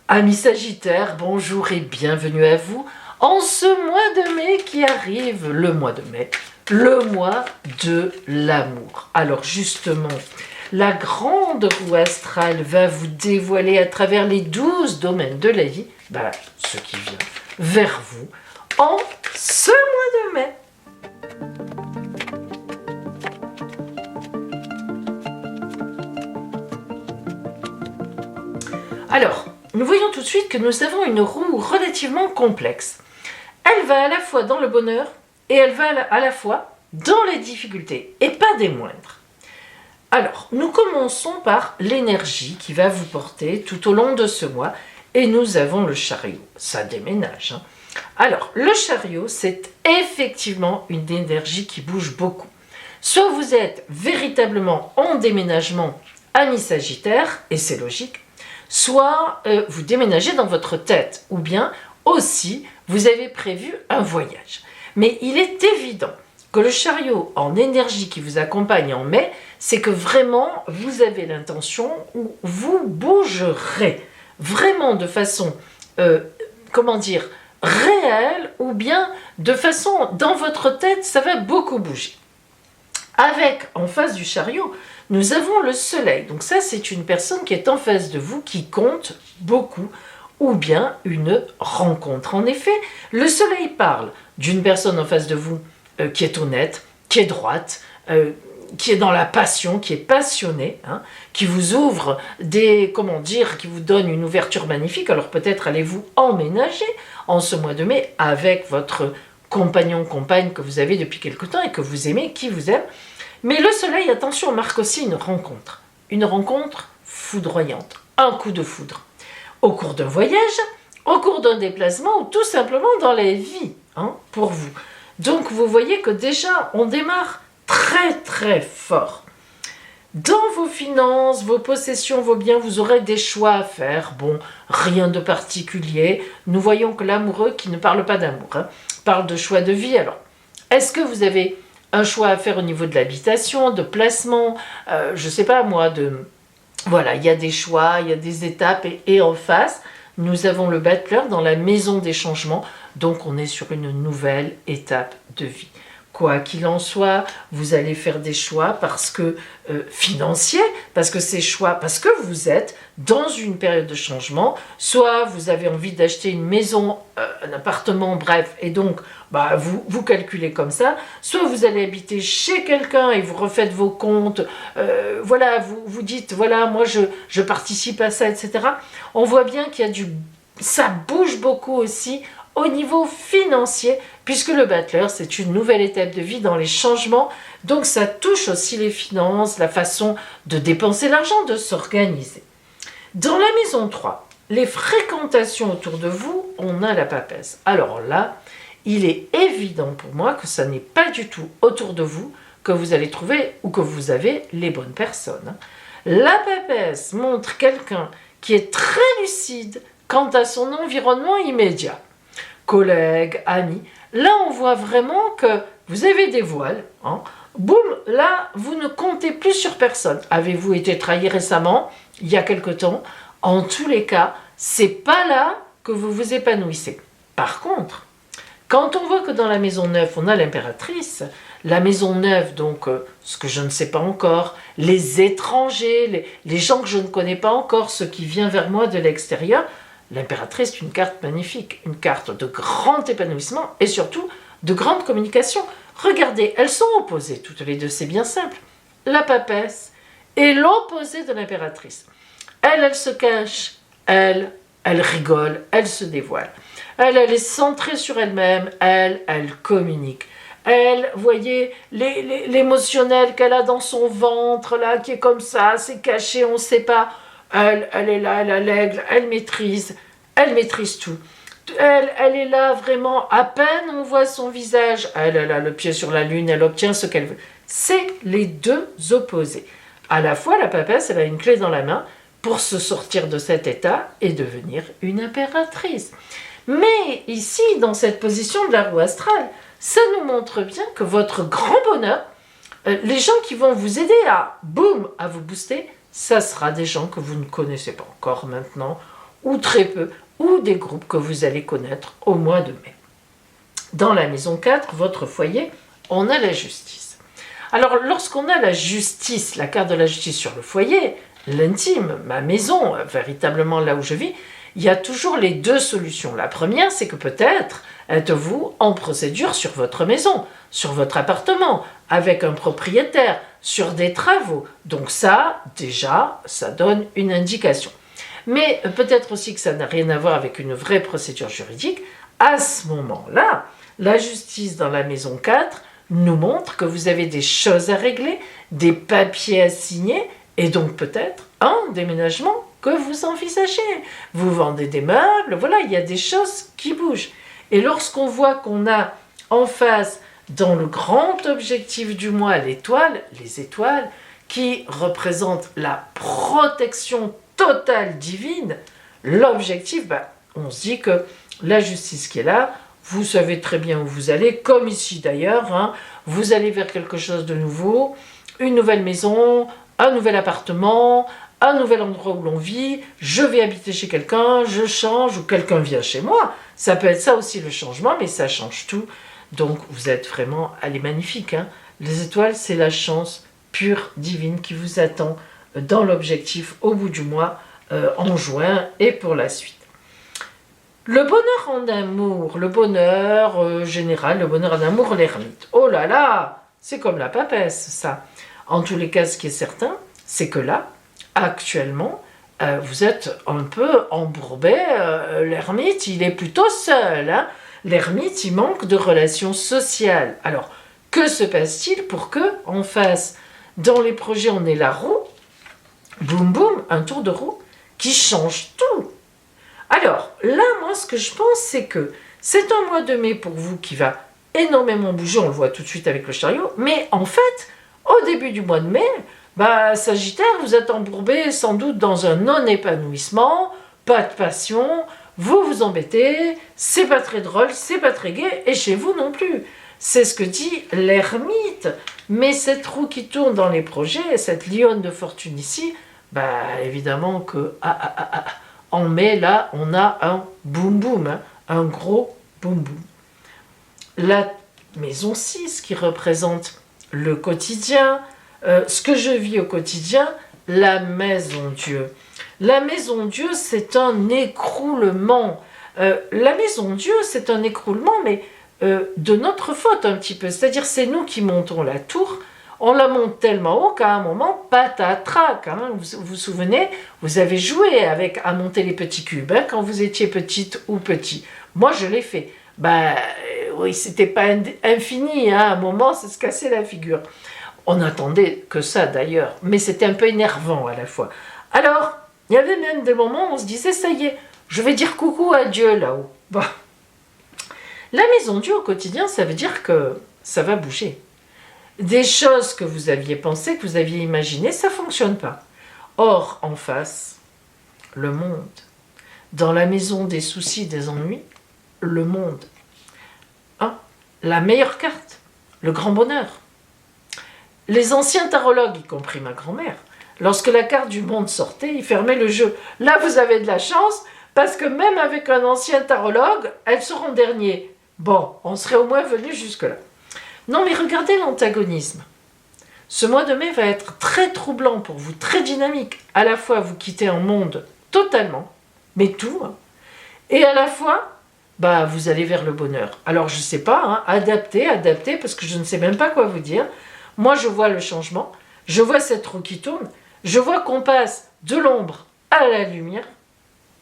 Amis Sagittaires, bonjour et bienvenue à vous en ce mois de mai qui arrive, le mois de mai, le mois de l'amour. Alors justement, la grande roue astrale va vous dévoiler à travers les 12 domaines de la vie, ce qui vient vers vous en ce mois de mai. Alors, nous voyons tout de suite que nous avons une roue relativement complexe. Elle va à la fois dans le bonheur et elle va à la fois dans les difficultés, et pas des moindres. Alors, nous commençons par l'énergie qui va vous porter tout au long de ce mois, et nous avons le chariot. Ça déménage. Alors, le chariot, c'est effectivement une énergie qui bouge beaucoup. Soit vous êtes véritablement en déménagement, amis Sagittaires, et c'est logique, soit vous déménagez dans votre tête, ou bien aussi vous avez prévu un voyage. Mais il est évident que le chariot en énergie qui vous accompagne en mai, c'est que vraiment vous avez l'intention où vous bougerez, vraiment de façon, réelle, ou bien de façon, dans votre tête, ça va beaucoup bouger. Avec, en face du chariot, nous avons le soleil. Donc ça, c'est une personne qui est en face de vous, qui compte beaucoup, ou bien une rencontre. En effet, le soleil parle d'une personne en face de vous qui est honnête, qui est droite, qui est dans la passion, qui est passionnée, qui vous ouvre qui vous donne une ouverture magnifique. Alors peut-être allez-vous emménager en ce mois de mai avec votre compagnon, compagne que vous avez depuis quelque temps et que vous aimez, qui vous aime. Mais le soleil, attention, marque aussi une rencontre foudroyante, un coup de foudre, au cours d'un voyage, au cours d'un déplacement ou tout simplement dans la vie, pour vous. Donc vous voyez que déjà, on démarre très très fort. Dans vos finances, vos possessions, vos biens, vous aurez des choix à faire. Bon, rien de particulier. Nous voyons que l'amoureux, qui ne parle pas d'amour, parle de choix de vie. Alors, est-ce que vous avez un choix à faire au niveau de l'habitation, de placement, je ne sais pas moi, voilà, il y a des choix, il y a des étapes, et en face, nous avons le battleur dans la maison des changements, donc on est sur une nouvelle étape de vie. Quoi qu'il en soit, vous allez faire des choix parce que financiers, parce que ces choix, parce que vous êtes dans une période de changement, soit vous avez envie d'acheter une maison, un appartement, bref, et donc vous calculez comme ça, soit vous allez habiter chez quelqu'un et vous refaites vos comptes, vous dites, voilà, moi je participe à ça, etc. On voit bien ça bouge beaucoup aussi au niveau financier, puisque le battleur, c'est une nouvelle étape de vie dans les changements, donc ça touche aussi les finances, la façon de dépenser l'argent, de s'organiser. Dans la maison 3, les fréquentations autour de vous, on a la papesse. Alors là, il est évident pour moi que ça n'est pas du tout autour de vous que vous allez trouver ou que vous avez les bonnes personnes. La papesse montre quelqu'un qui est très lucide quant à son environnement immédiat. Collègues, amis, là on voit vraiment que vous avez des voiles, boum, là vous ne comptez plus sur personne. Avez-vous été trahi récemment, il y a quelque temps? En tous les cas, c'est pas là que vous vous épanouissez. Par contre, quand on voit que dans la maison 9, on a l'impératrice, la maison 9, donc ce que je ne sais pas encore, les étrangers, les gens que je ne connais pas encore, ce qui vient vers moi de l'extérieur, l'impératrice est une carte magnifique, une carte de grand épanouissement et surtout de grande communication. Regardez, elles sont opposées toutes les deux, c'est bien simple. La papesse est l'opposé de l'impératrice. Elle se cache, elle rigole, elle se dévoile. Elle est centrée sur elle-même, elle communique. Elle, voyez, l'émotionnel qu'elle a dans son ventre, là, qui est comme ça, c'est caché, on ne sait pas. Elle est là, elle a l'aigle, elle maîtrise tout. Elle est là vraiment, à peine on voit son visage, elle a le pied sur la lune, elle obtient ce qu'elle veut. C'est les deux opposés. À la fois, la papesse, elle a une clé dans la main pour se sortir de cet état et devenir une impératrice. Mais ici, dans cette position de la roue astrale, ça nous montre bien que votre grand bonheur, Les gens qui vont vous aider boum, à vous booster, ça sera des gens que vous ne connaissez pas encore maintenant, ou très peu, ou des groupes que vous allez connaître au mois de mai. Dans la maison 4, votre foyer, on a la justice. Alors, lorsqu'on a la justice, la carte de la justice sur le foyer, l'intime, ma maison, véritablement là où je vis, il y a toujours les deux solutions. La première, c'est que peut-être êtes-vous en procédure sur votre maison, sur votre appartement, avec un propriétaire, sur des travaux. Donc ça, déjà, ça donne une indication. Mais peut-être aussi que ça n'a rien à voir avec une vraie procédure juridique. À ce moment-là, la justice dans la maison 4 nous montre que vous avez des choses à régler, des papiers à signer, et donc peut-être un déménagement que vous envisagez. Vous vendez des meubles, voilà, il y a des choses qui bougent. Et lorsqu'on voit qu'on a en face, dans le grand objectif du mois, l'étoile, les étoiles, qui représentent la protection totale divine, l'objectif, on se dit que la justice qui est là, vous savez très bien où vous allez, comme ici d'ailleurs, vous allez vers quelque chose de nouveau, une nouvelle maison, un nouvel appartement, un nouvel endroit où l'on vit, je vais habiter chez quelqu'un, je change, ou quelqu'un vient chez moi. Ça peut être ça aussi le changement, mais ça change tout. Donc vous êtes vraiment, elle est magnifique. Les étoiles, c'est la chance pure, divine, qui vous attend dans l'objectif au bout du mois, en juin et pour la suite. Le bonheur en amour, le bonheur général, le bonheur en amour, l'ermite. Oh là là, c'est comme la papesse, ça. En tous les cas, ce qui est certain, c'est que là, actuellement, vous êtes un peu embourbé. L'ermite, il est plutôt seul. L'ermite, il manque de relations sociales. Alors, que se passe-t-il pour que, en face, dans les projets, on ait la roue, boum boum, un tour de roue, qui change tout. Alors, là, moi, ce que je pense, c'est que c'est un mois de mai pour vous qui va énormément bouger, on le voit tout de suite avec le chariot, mais en fait, au début du mois de mai, Sagittaire, vous êtes embourbé sans doute dans un non-épanouissement, pas de passion, vous vous embêtez, c'est pas très drôle, c'est pas très gai, et chez vous non plus. C'est ce que dit l'ermite. Mais cette roue qui tourne dans les projets, cette lionne de fortune ici, évidemment que en mai, là, on a un boum boum, un gros boum boum. La maison 6 qui représente le quotidien, ce que je vis au quotidien, la maison Dieu. La maison Dieu, c'est un écroulement. La maison Dieu, c'est un écroulement, mais de notre faute un petit peu. C'est-à-dire, c'est nous qui montons la tour. On la monte tellement haut qu'à un moment, patatrac. Vous vous souvenez, vous avez joué à monter les petits cubes quand vous étiez petite ou petit. Moi, je l'ai fait. Oui, c'était pas infini. À un moment, ça se cassait la figure. On n'attendait que ça d'ailleurs, mais c'était un peu énervant à la fois. Alors, il y avait même des moments où on se disait, ça y est, je vais dire coucou à Dieu là-haut. La maison Dieu au quotidien, ça veut dire que ça va bouger. Des choses que vous aviez pensées, que vous aviez imaginées, ça ne fonctionne pas. Or, en face, le monde. Dans la maison des soucis, des ennuis, le monde. La meilleure carte, le grand bonheur. Les anciens tarologues, y compris ma grand-mère, lorsque la carte du monde sortait, ils fermaient le jeu. Là, vous avez de la chance, parce que même avec un ancien tarologue, elles seront derniers. Bon, on serait au moins venu jusque-là. Non, mais regardez l'antagonisme. Ce mois de mai va être très troublant pour vous, très dynamique. À la fois, vous quittez un monde totalement, mais tout, et à la fois, vous allez vers le bonheur. Alors, je ne sais pas, adapter, parce que je ne sais même pas quoi vous dire. Moi, je vois le changement, je vois cette roue qui tourne, je vois qu'on passe de l'ombre à la lumière,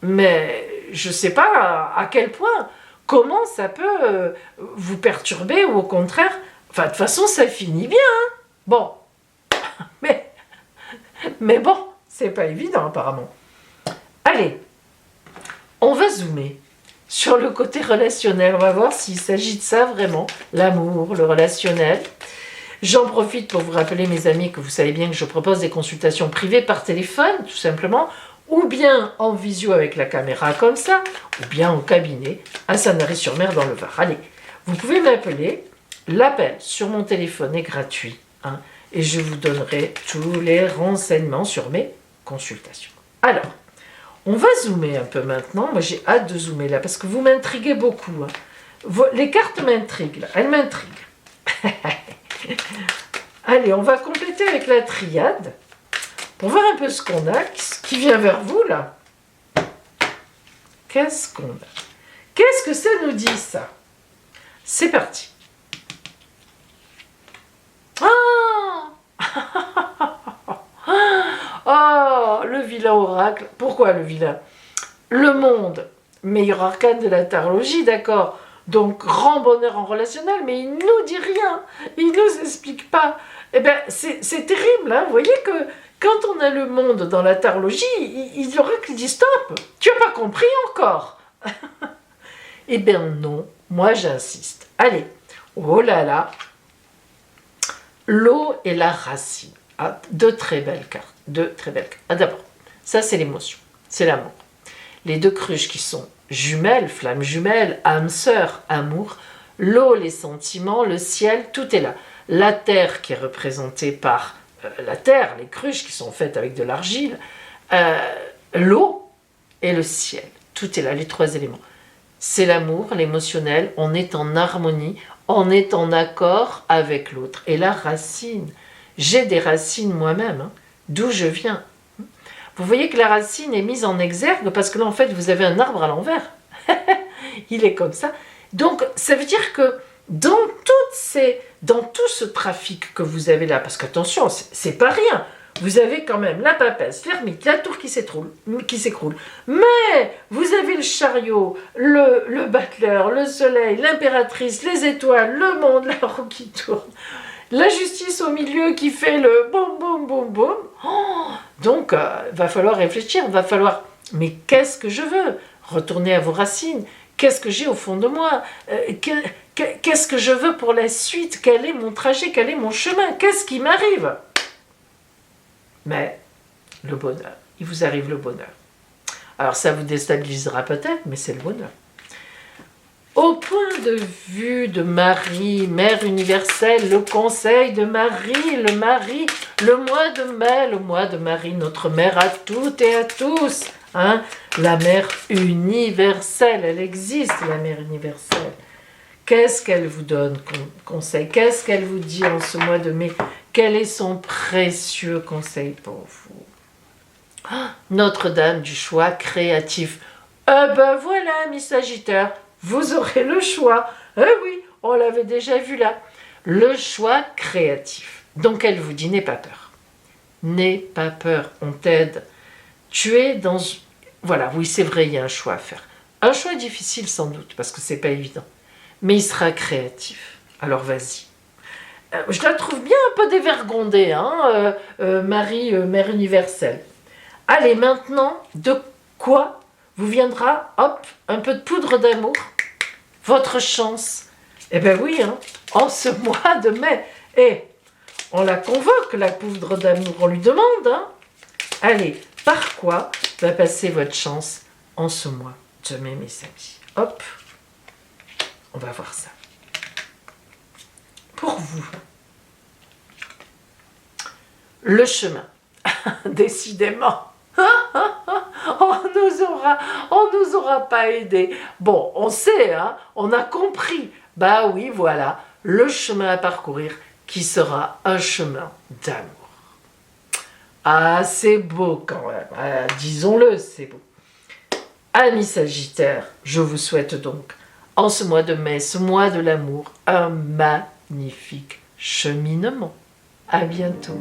mais je ne sais pas à quel point, comment ça peut vous perturber ou au contraire, de toute façon, ça finit bien. Bon, mais bon, c'est pas évident apparemment. Allez, on va zoomer sur le côté relationnel. On va voir s'il s'agit de ça vraiment, l'amour, le relationnel. J'en profite pour vous rappeler, mes amis, que vous savez bien que je propose des consultations privées par téléphone, tout simplement, ou bien en visio avec la caméra comme ça, ou bien au cabinet à Sanary-sur-Mer dans le Var. Allez, vous pouvez m'appeler. L'appel sur mon téléphone est gratuit. et je vous donnerai tous les renseignements sur mes consultations. Alors, on va zoomer un peu maintenant. Moi, j'ai hâte de zoomer là parce que vous m'intriguez beaucoup. Les cartes m'intriguent, là. Elles m'intriguent. Allez, on va compléter avec la triade pour voir un peu ce qu'on a, qui vient vers vous, là. Qu'est-ce qu'on a? Qu'est-ce que ça nous dit, ça? C'est parti. Oh, le vilain oracle. Pourquoi le vilain? Le monde, meilleur arcane de la tarologie, d'accord. Donc, grand bonheur en relationnel, mais il nous dit rien. Il nous explique pas. Eh bien, c'est terrible, hein. Vous voyez que quand on a le monde dans la tarologie, l'oracle dit stop. Tu n'as pas compris encore. Eh bien non, moi j'insiste. Allez, oh là là. L'eau et la racine. Ah, deux très belles cartes. Deux très belles cartes. Ah, d'abord, ça c'est l'émotion, c'est l'amour. Les deux cruches qui sont jumelles, flammes jumelles, âme sœur, amour. L'eau, les sentiments, le ciel, tout est là. La terre qui est représentée par la terre, les cruches qui sont faites avec de l'argile. L'eau et le ciel. Tout est là, les trois éléments. C'est l'amour, l'émotionnel, on est en harmonie, on est en accord avec l'autre. Et la racine, j'ai des racines moi-même, hein, d'où je viens. Vous voyez que la racine est mise en exergue parce que là, en fait, vous avez un arbre à l'envers. Il est comme ça. Donc, ça veut dire que dans tout ce trafic que vous avez là, parce qu'attention, c'est pas rien. Vous avez quand même la papesse, l'ermite, la tour qui s'écroule. Mais vous avez le chariot, le battleur, le soleil, l'impératrice, les étoiles, le monde, la roue qui tourne. La justice au milieu qui fait le boum, boum, boum, boum. Oh, donc, va falloir réfléchir, va falloir... Mais qu'est-ce que je veux? Retourner à vos racines. Qu'est-ce que j'ai au fond de moi? Qu'est-ce que je veux pour la suite? Quel est mon trajet? Quel est mon chemin? Qu'est-ce qui m'arrive? Mais le bonheur, il vous arrive le bonheur. Alors ça vous déstabilisera peut-être, mais c'est le bonheur. Au point de vue de Marie, Mère universelle, le conseil de Marie, le mari, le mois de mai, le mois de Marie, notre mère à toutes et à tous. Hein? La mère universelle, elle existe, la mère universelle. Qu'est-ce qu'elle vous donne comme conseil? Qu'est-ce qu'elle vous dit en ce mois de mai? Quel est son précieux conseil pour vous? Notre-Dame du choix créatif. Ben voilà, mes Sagittaires, vous aurez le choix. Eh oui, on l'avait déjà vu là. Le choix créatif. Donc elle vous dit, n'aie pas peur. N'aie pas peur, on t'aide. Tu es dans... Voilà, oui, c'est vrai, il y a un choix à faire. Un choix difficile sans doute, parce que c'est pas évident. Mais il sera créatif. Alors vas-y. Je la trouve bien un peu dévergondée, hein, Marie, Mère universelle. Allez, maintenant, de quoi vous viendra, hop, un peu de poudre d'amour? Votre chance. Eh bien oui, hein, en ce mois de mai. Et on la convoque, la poudre d'amour, on lui demande. Hein. Allez, par quoi va passer votre chance en ce mois de mai, mes amis? Hop, on va voir ça. Pour vous, le chemin, décidément, on nous aura pas aidé. Bon, on sait, hein, on a compris. Bah oui, voilà, le chemin à parcourir qui sera un chemin d'amour. Ah, c'est beau quand même, ah, disons-le, c'est beau. Amis Sagittaires, je vous souhaite donc, en ce mois de mai, ce mois de l'amour, un magnifique cheminement. À bientôt.